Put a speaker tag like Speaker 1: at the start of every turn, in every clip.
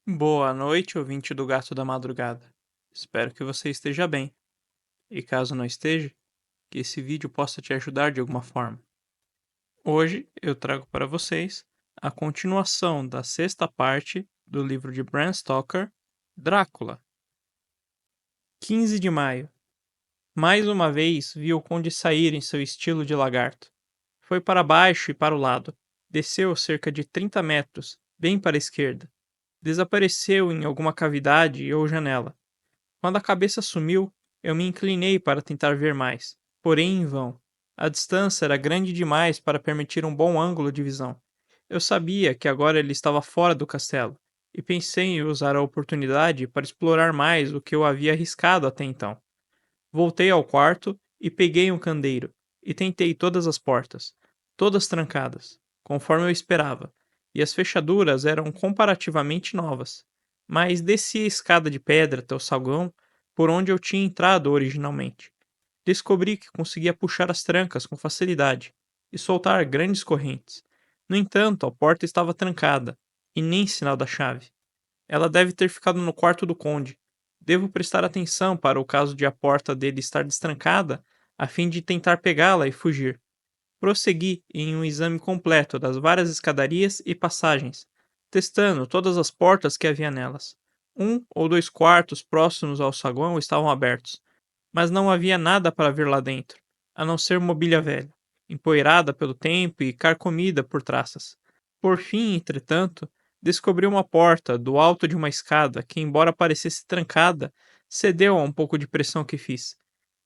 Speaker 1: Boa noite, ouvinte do Gato da Madrugada. Espero que você esteja bem. E caso não esteja, que esse vídeo possa te ajudar de alguma forma. Hoje eu trago para vocês a continuação da sexta parte do livro de Bram Stoker, Drácula. 15 de maio. Mais uma vez vi o conde sair em seu estilo de lagarto. Foi para baixo e para o lado. Desceu cerca de 30 metros, bem para a esquerda. Desapareceu em alguma cavidade ou janela. Quando a cabeça sumiu, eu me inclinei para tentar ver mais, porém em vão. A distância era grande demais para permitir um bom ângulo de visão. Eu sabia que agora ele estava fora do castelo, e pensei em usar a oportunidade para explorar mais o que eu havia arriscado até então. Voltei ao quarto e peguei um candeeiro, e tentei todas as portas, todas trancadas, conforme eu esperava, e as fechaduras eram comparativamente novas. Mas desci a escada de pedra até o saguão por onde eu tinha entrado originalmente. Descobri que conseguia puxar as trancas com facilidade e soltar grandes correntes. No entanto, a porta estava trancada, e nem sinal da chave. Ela deve ter ficado no quarto do conde. Devo prestar atenção para o caso de a porta dele estar destrancada, a fim de tentar pegá-la e fugir. Prossegui em um exame completo das várias escadarias e passagens, testando todas as portas que havia nelas. Um ou dois quartos próximos ao saguão estavam abertos, mas não havia nada para ver lá dentro, a não ser mobília velha, empoeirada pelo tempo e carcomida por traças. Por fim, entretanto, descobri uma porta do alto de uma escada que, embora parecesse trancada, cedeu a um pouco de pressão que fiz.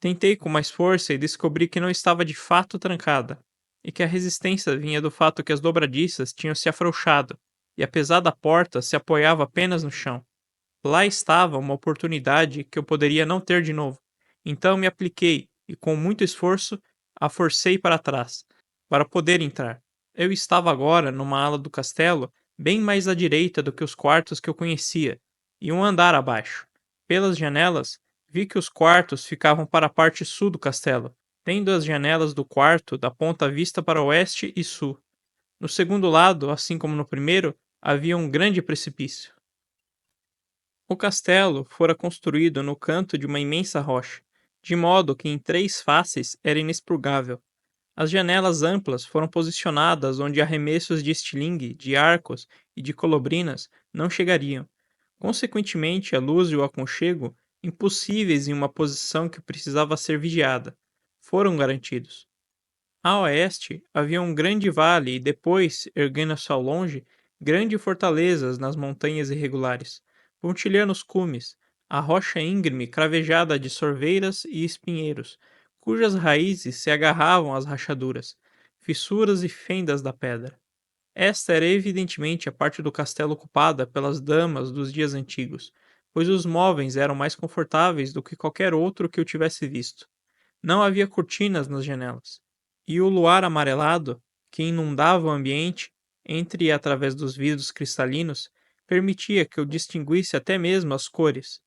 Speaker 1: Tentei com mais força e descobri que não estava de fato trancada, e que a resistência vinha do fato que as dobradiças tinham se afrouxado, e a pesada porta se apoiava apenas no chão. Lá estava uma oportunidade que eu poderia não ter de novo. Então me apliquei e, com muito esforço, a forcei para trás, para poder entrar. Eu estava agora numa ala do castelo bem mais à direita do que os quartos que eu conhecia, e um andar abaixo. Pelas janelas, vi que os quartos ficavam para a parte sul do castelo, tendo as janelas do quarto da ponta vista para oeste e sul. No segundo lado, assim como no primeiro, havia um grande precipício. O castelo fora construído no canto de uma imensa rocha, de modo que em três faces era inexpugável. As janelas amplas foram posicionadas onde arremessos de estilingue, de arcos e de colobrinas não chegariam. Consequentemente, a luz e o aconchego, impossíveis em uma posição que precisava ser vigiada, foram garantidos. A oeste havia um grande vale e depois, erguendo-se ao longe, grandes fortalezas nas montanhas irregulares, pontilhando os cumes, a rocha íngreme cravejada de sorveiras e espinheiros, cujas raízes se agarravam às rachaduras, fissuras e fendas da pedra. Esta era evidentemente a parte do castelo ocupada pelas damas dos dias antigos, pois os móveis eram mais confortáveis do que qualquer outro que eu tivesse visto. Não havia cortinas nas janelas, e o luar amarelado, que inundava o ambiente, entre e através dos vidros cristalinos, permitia que eu distinguisse até mesmo as cores,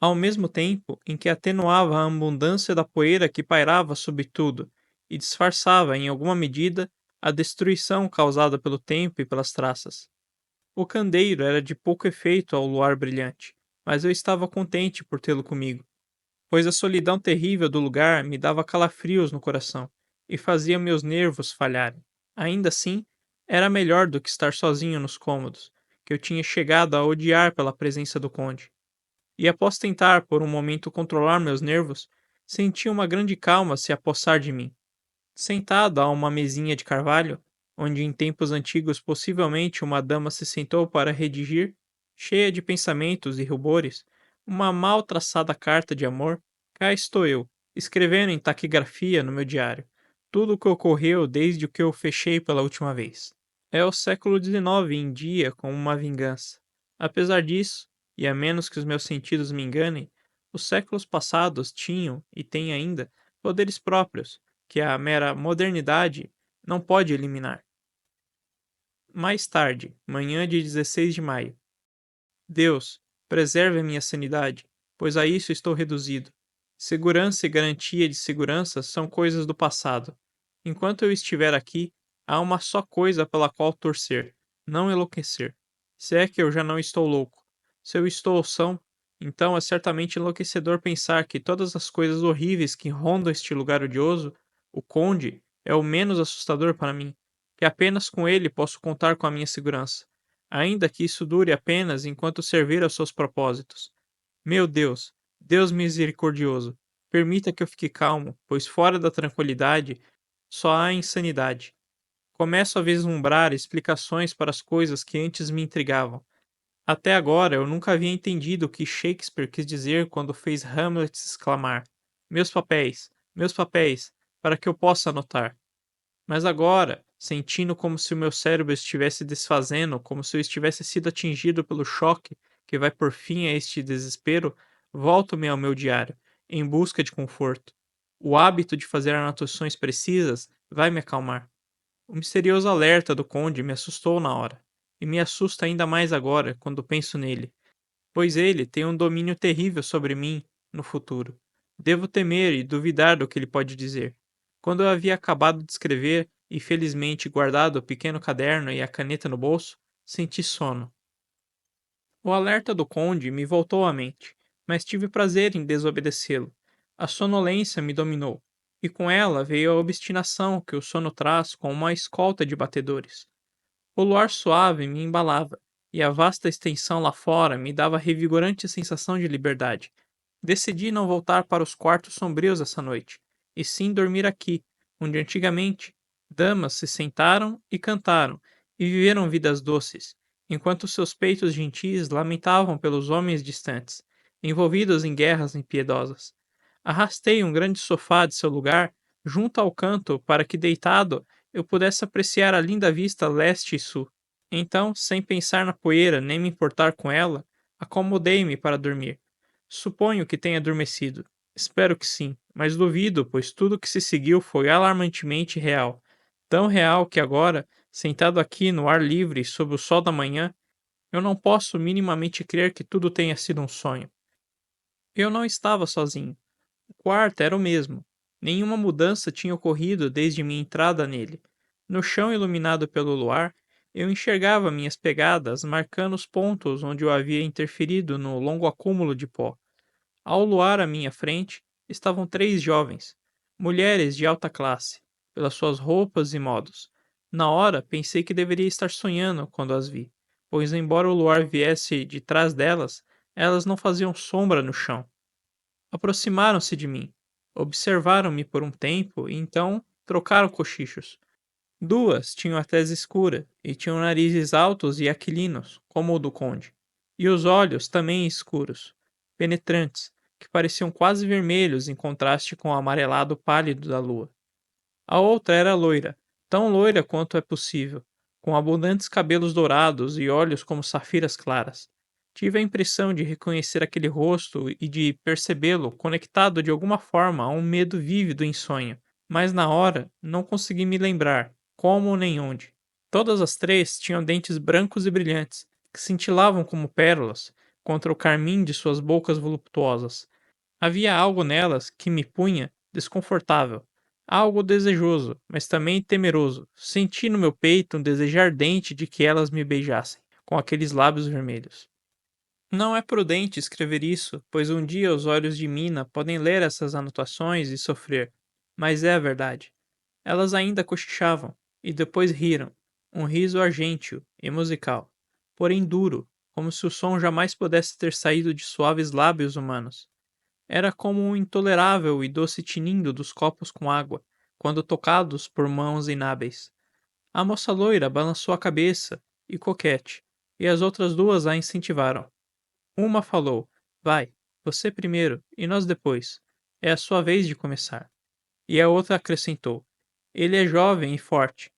Speaker 1: ao mesmo tempo em que atenuava a abundância da poeira que pairava sobre tudo e disfarçava, em alguma medida, a destruição causada pelo tempo e pelas traças. O candeeiro era de pouco efeito ao luar brilhante, mas eu estava contente por tê-lo comigo, pois a solidão terrível do lugar me dava calafrios no coração e fazia meus nervos falharem. Ainda assim, era melhor do que estar sozinho nos cômodos, que eu tinha chegado a odiar pela presença do conde. E após tentar por um momento controlar meus nervos, senti uma grande calma se apossar de mim. Sentado a uma mesinha de carvalho, onde em tempos antigos possivelmente uma dama se sentou para redigir, cheia de pensamentos e rubores, uma mal traçada carta de amor, cá estou eu, escrevendo em taquigrafia no meu diário tudo o que ocorreu desde que eu fechei pela última vez. É o século XIX em dia com uma vingança. Apesar disso, e a menos que os meus sentidos me enganem, os séculos passados tinham, e têm ainda, poderes próprios, que a mera modernidade não pode eliminar. Mais tarde, manhã de 16 de maio. Deus, preserve a minha sanidade, pois a isso estou reduzido. Segurança e garantia de segurança são coisas do passado. Enquanto eu estiver aqui, há uma só coisa pela qual torcer: não enlouquecer. Se é que eu já não estou louco, Se eu estou ou são, então é certamente enlouquecedor pensar que todas as coisas horríveis que rondam este lugar odioso, o Conde, é o menos assustador para mim, que apenas com ele posso contar com a minha segurança, ainda que isso dure apenas enquanto servir aos seus propósitos. Meu Deus, Deus misericordioso, permita que eu fique calmo, pois fora da tranquilidade só há insanidade. Começo a vislumbrar explicações para as coisas que antes me intrigavam. Até agora eu nunca havia entendido o que Shakespeare quis dizer quando fez Hamlet exclamar: meus papéis, para que eu possa anotar. Mas agora, sentindo como se o meu cérebro estivesse desfazendo, como se eu estivesse sido atingido pelo choque que vai por fim a este desespero, volto-me ao meu diário, em busca de conforto. O hábito de fazer anotações precisas vai me acalmar. O misterioso alerta do conde me assustou na hora, e me assusta ainda mais agora quando penso nele, pois ele tem um domínio terrível sobre mim no futuro. Devo temer e duvidar do que ele pode dizer. Quando eu havia acabado de escrever e felizmente guardado o pequeno caderno e a caneta no bolso, senti sono. O alerta do conde me voltou à mente, mas tive prazer em desobedecê-lo. A sonolência me dominou, e com ela veio a obstinação que o sono traz com uma escolta de batedores. O luar suave me embalava, e a vasta extensão lá fora me dava revigorante sensação de liberdade. Decidi não voltar para os quartos sombrios essa noite, e sim dormir aqui, onde antigamente damas se sentaram e cantaram, e viveram vidas doces, enquanto seus peitos gentis lamentavam pelos homens distantes, envolvidos em guerras impiedosas. Arrastei um grande sofá de seu lugar junto ao canto para que, deitado, eu pudesse apreciar a linda vista leste e sul. Então, sem pensar na poeira nem me importar com ela, acomodei-me para dormir. Suponho que tenha adormecido. Espero que sim, mas duvido, pois tudo que se seguiu foi alarmantemente real. Tão real que agora, sentado aqui no ar livre sob o sol da manhã, eu não posso minimamente crer que tudo tenha sido um sonho. Eu não estava sozinho. O quarto era o mesmo. Nenhuma mudança tinha ocorrido desde minha entrada nele. No chão iluminado pelo luar, eu enxergava minhas pegadas marcando os pontos onde eu havia interferido no longo acúmulo de pó. Ao luar à minha frente estavam três jovens, mulheres de alta classe, pelas suas roupas e modos. Na hora pensei que deveria estar sonhando quando as vi, pois embora o luar viesse de trás delas, elas não faziam sombra no chão. Aproximaram-se de mim, observaram-me por um tempo e então trocaram cochichos. Duas tinham a tez escura e tinham narizes altos e aquilinos, como o do conde, e os olhos também escuros, penetrantes, que pareciam quase vermelhos em contraste com o amarelado pálido da lua. A outra era loira, tão loira quanto é possível, com abundantes cabelos dourados e olhos como safiras claras. Tive a impressão de reconhecer aquele rosto e de percebê-lo conectado de alguma forma a um medo vívido em sonho, mas na hora não consegui me lembrar como nem onde. Todas as três tinham dentes brancos e brilhantes, que cintilavam como pérolas contra o carmim de suas bocas voluptuosas. Havia algo nelas que me punha desconfortável, algo desejoso, mas também temeroso. Senti no meu peito um desejo ardente de que elas me beijassem, com aqueles lábios vermelhos. Não é prudente escrever isso, pois um dia os olhos de Mina podem ler essas anotações e sofrer, mas é a verdade. Elas ainda cochichavam, e depois riram, um riso argênteo e musical, porém duro, como se o som jamais pudesse ter saído de suaves lábios humanos. Era como um intolerável e doce tinindo dos copos com água, quando tocados por mãos inábeis. A moça loira balançou a cabeça, e coquette, e as outras duas a incentivaram. Uma falou: Vai, você primeiro, e nós depois. É a sua vez de começar. E a outra acrescentou: Ele é jovem e forte.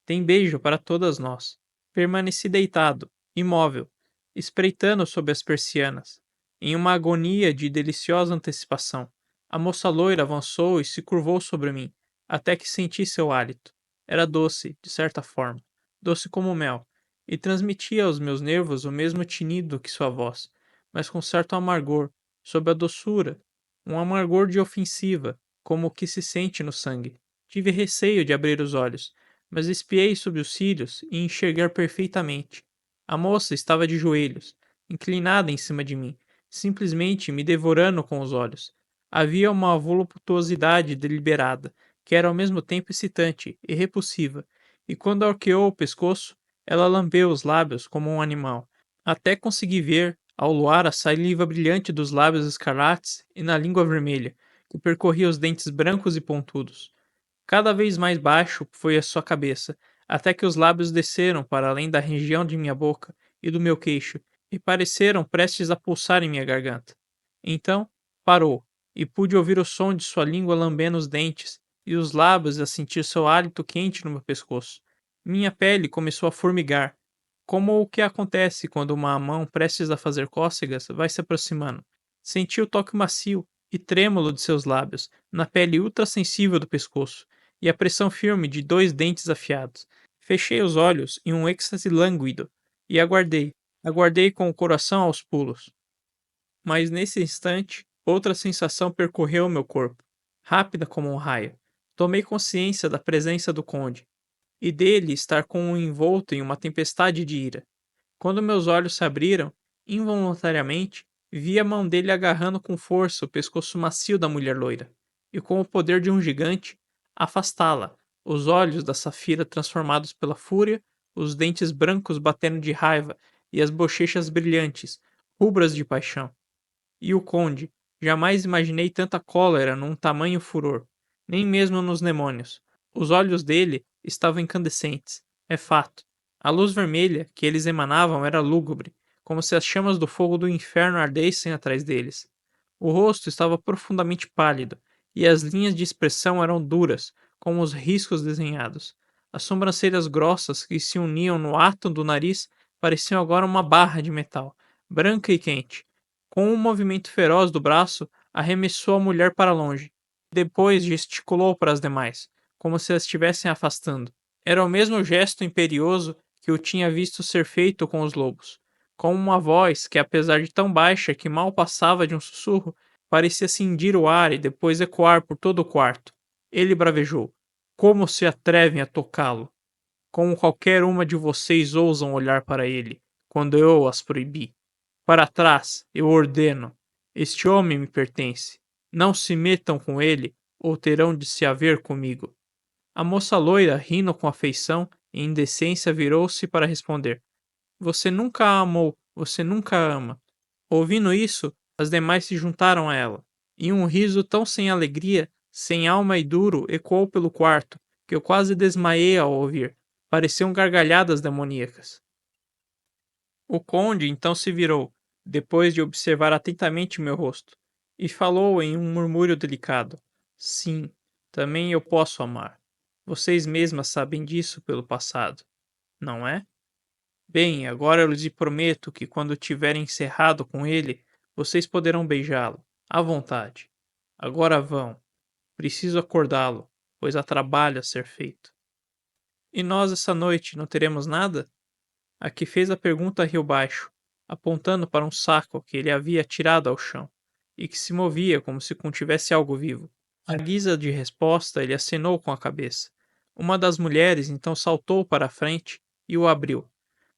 Speaker 1: Tem beijo para todas nós. Permaneci deitado, imóvel, espreitando sob as persianas, em uma agonia de deliciosa antecipação. A moça loira avançou e se curvou sobre mim, até que senti seu hálito. Era doce, de certa forma, doce como mel, e transmitia aos meus nervos o mesmo tinido que sua voz, mas com certo amargor, sob a doçura, um amargor de ofensiva, como o que se sente no sangue. Tive receio de abrir os olhos, mas espiei sob os cílios e enxergar perfeitamente. A moça estava de joelhos, inclinada em cima de mim, simplesmente me devorando com os olhos. Havia uma voluptuosidade deliberada, que era ao mesmo tempo excitante e repulsiva, e quando arqueou o pescoço, ela lambeu os lábios como um animal, até consegui ver, ao luar, a saliva brilhante dos lábios escarlates e na língua vermelha, que percorria os dentes brancos e pontudos. Cada vez mais baixo foi a sua cabeça, até que os lábios desceram para além da região de minha boca e do meu queixo e pareceram prestes a pulsar em minha garganta. Então, parou, e pude ouvir o som de sua língua lambendo os dentes e os lábios a sentir seu hálito quente no meu pescoço. Minha pele começou a formigar, como o que acontece quando uma mão prestes a fazer cócegas vai se aproximando. Senti o toque macio e trêmulo de seus lábios na pele ultrassensível do pescoço e a pressão firme de dois dentes afiados. Fechei os olhos em um êxtase lânguido e aguardei. Aguardei com o coração aos pulos. Mas nesse instante, outra sensação percorreu meu corpo, rápida como um raio. Tomei consciência da presença do conde e dele estar com o envolto em uma tempestade de ira. Quando meus olhos se abriram, involuntariamente, vi a mão dele agarrando com força o pescoço macio da mulher loira, e com o poder de um gigante, afastá-la, os olhos da Safira transformados pela fúria, os dentes brancos batendo de raiva e as bochechas brilhantes, rubras de paixão. E o conde, jamais imaginei tanta cólera num tamanho furor, nem mesmo nos demônios. Os olhos dele estavam incandescentes, é fato. A luz vermelha que eles emanavam era lúgubre, como se as chamas do fogo do inferno ardessem atrás deles. O rosto estava profundamente pálido, e as linhas de expressão eram duras, como os riscos desenhados. As sobrancelhas grossas que se uniam no átomo do nariz pareciam agora uma barra de metal, branca e quente. Com um movimento feroz do braço, arremessou a mulher para longe. Depois gesticulou para as demais, como se as estivessem afastando. Era o mesmo gesto imperioso que eu tinha visto ser feito com os lobos. Com uma voz que, apesar de tão baixa que mal passava de um sussurro, parecia cindir o ar e depois ecoar por todo o quarto. Ele bravejou. Como se atrevem a tocá-lo? Como qualquer uma de vocês ousam olhar para ele, quando eu as proibi? Para trás, eu ordeno. Este homem me pertence. Não se metam com ele, ou terão de se haver comigo. A moça loira, rindo com afeição e indecência, virou-se para responder. Você nunca a amou, você nunca a ama. Ouvindo isso, as demais se juntaram a ela, e um riso tão sem alegria, sem alma e duro ecoou pelo quarto, que eu quase desmaiei ao ouvir. Pareciam gargalhadas demoníacas. O conde então se virou, depois de observar atentamente meu rosto, e falou em um murmúrio delicado: Sim, também eu posso amar. Vocês mesmas sabem disso pelo passado, não é? Bem, agora eu lhes prometo que quando tiverem encerrado com ele, vocês poderão beijá-lo, à vontade. Agora vão. Preciso acordá-lo, pois há trabalho a ser feito. E nós essa noite não teremos nada? A que fez a pergunta riu baixo, apontando para um saco que ele havia tirado ao chão, e que se movia como se contivesse algo vivo. À guisa de resposta, ele acenou com a cabeça. Uma das mulheres então saltou para a frente e o abriu.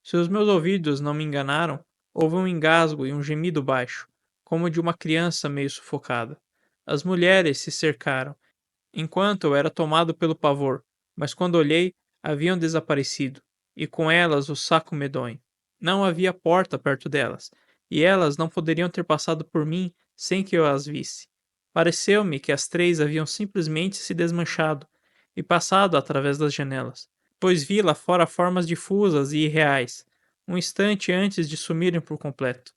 Speaker 1: Se os meus ouvidos não me enganaram, houve um engasgo e um gemido baixo, como de uma criança meio sufocada. As mulheres se cercaram, enquanto eu era tomado pelo pavor, mas quando olhei, haviam desaparecido, e com elas o saco medonho. Não havia porta perto delas, e elas não poderiam ter passado por mim sem que eu as visse. Pareceu-me que as três haviam simplesmente se desmanchado e passado através das janelas, pois vi lá fora formas difusas e irreais, um instante antes de sumirem por completo.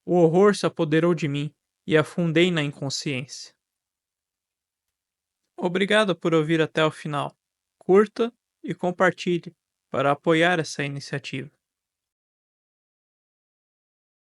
Speaker 1: O horror se apoderou de mim e afundei na inconsciência. Obrigado por ouvir até o final. Curta e compartilhe para apoiar essa iniciativa.